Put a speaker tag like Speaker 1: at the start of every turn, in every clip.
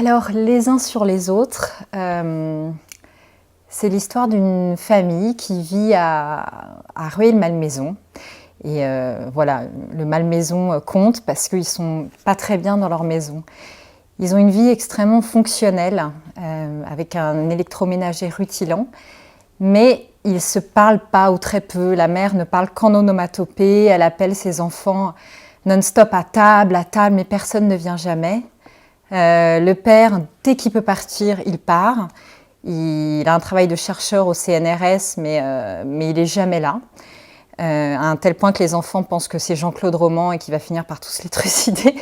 Speaker 1: Alors, les uns sur les autres, c'est l'histoire d'une famille qui vit à Rueil-Malmaison. Et voilà, le Malmaison compte parce qu'ils ne sont pas très bien dans leur maison. Ils ont une vie extrêmement fonctionnelle, avec un électroménager rutilant, mais ils ne se parlent pas ou très peu. La mère ne parle qu'en onomatopée, elle appelle ses enfants non-stop à table, mais personne ne vient jamais. Le père, dès qu'il peut partir, il part. Il a un travail de chercheur au CNRS, mais il n'est jamais là. À un tel point que les enfants pensent que c'est Jean-Claude Roman et qu'il va finir par tous les trucider,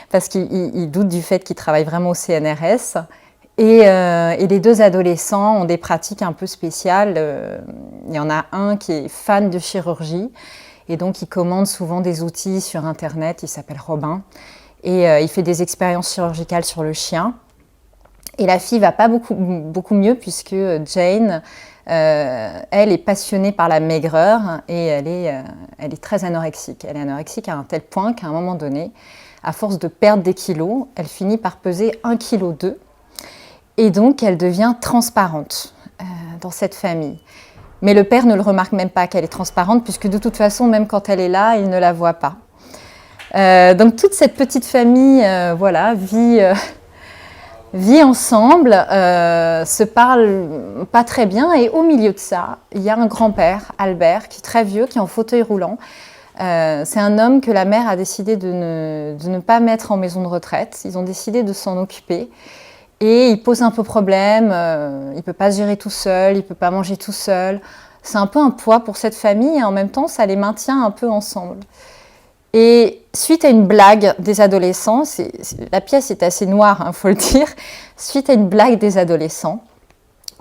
Speaker 1: parce qu'ils doutent du fait qu'il travaille vraiment au CNRS. Et les deux adolescents ont des pratiques un peu spéciales. Il y en a un qui est fan de chirurgie, et donc il commande souvent des outils sur Internet, il s'appelle Robin. Et il fait des expériences chirurgicales sur le chien. Et la fille va pas beaucoup mieux puisque Jane, elle est passionnée par la maigreur et elle est très anorexique. Elle est anorexique à un tel point qu'à un moment donné, à force de perdre des kilos, elle finit par peser 1,2 kg. Et donc, elle devient transparente dans cette famille. Mais le père ne le remarque même pas qu'elle est transparente puisque de toute façon, même quand elle est là, il ne la voit pas. Donc toute cette petite famille voilà, vit ensemble, se parle pas très bien, et au milieu de ça, il y a un grand-père, Albert, qui est très vieux, qui est en fauteuil roulant. C'est un homme que la mère a décidé de ne pas mettre en maison de retraite. Ils ont décidé de s'en occuper. Et il pose un peu problème, il ne peut pas se gérer tout seul, il ne peut pas manger tout seul. C'est un peu un poids pour cette famille et en même temps, ça les maintient un peu ensemble. Et suite à une blague des adolescents, la pièce est assez noire, faut le dire, suite à une blague des adolescents,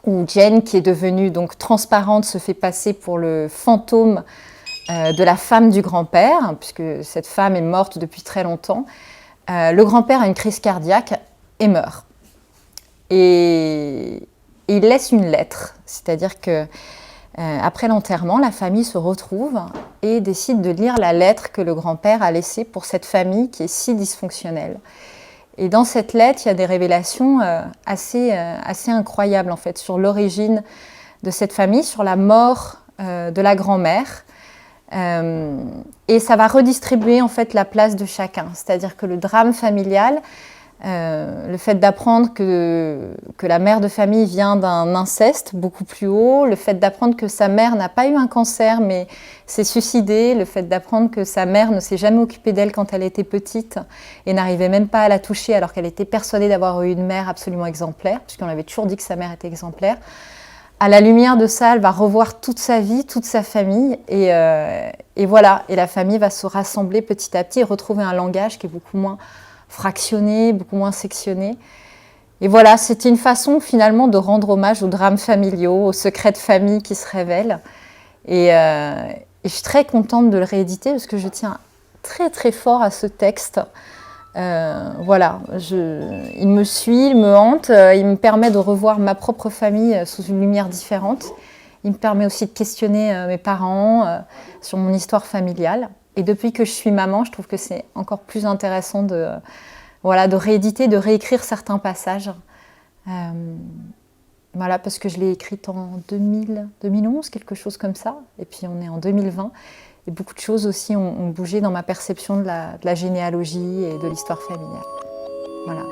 Speaker 1: où Jane, qui est devenue donc transparente, se fait passer pour le fantôme de la femme du grand-père, puisque cette femme est morte depuis très longtemps, le grand-père a une crise cardiaque et meurt. Et il laisse une lettre, c'est-à-dire que après l'enterrement, la famille se retrouve et décide de lire la lettre que le grand-père a laissée pour cette famille qui est si dysfonctionnelle. Et dans cette lettre, il y a des révélations assez incroyables en fait, sur l'origine de cette famille, sur la mort de la grand-mère. Et ça va redistribuer en fait la place de chacun. C'est-à-dire que le drame familial, le fait d'apprendre que la mère de famille vient d'un inceste beaucoup plus haut, le fait d'apprendre que sa mère n'a pas eu un cancer mais s'est suicidée, le fait d'apprendre que sa mère ne s'est jamais occupée d'elle quand elle était petite et n'arrivait même pas à la toucher alors qu'elle était persuadée d'avoir eu une mère absolument exemplaire, puisqu'on avait toujours dit que sa mère était exemplaire. À la lumière de ça, elle va revoir toute sa vie, toute sa famille, et voilà. Et la famille va se rassembler petit à petit et retrouver un langage qui est beaucoup moins fractionné, beaucoup moins sectionné. Et voilà, c'était une façon finalement de rendre hommage aux drames familiaux, aux secrets de famille qui se révèlent. Et je suis très contente de le rééditer parce que je tiens très très fort à ce texte. Voilà, il me suit, il me hante, il me permet de revoir ma propre famille sous une lumière différente. Il me permet aussi de questionner mes parents sur mon histoire familiale. Et depuis que je suis maman, je trouve que c'est encore plus intéressant de rééditer, de réécrire certains passages. Voilà, parce que je l'ai écrite en 2011, quelque chose comme ça. Et puis on est en 2020. Et beaucoup de choses aussi ont bougé dans ma perception de la généalogie et de l'histoire familiale. Voilà.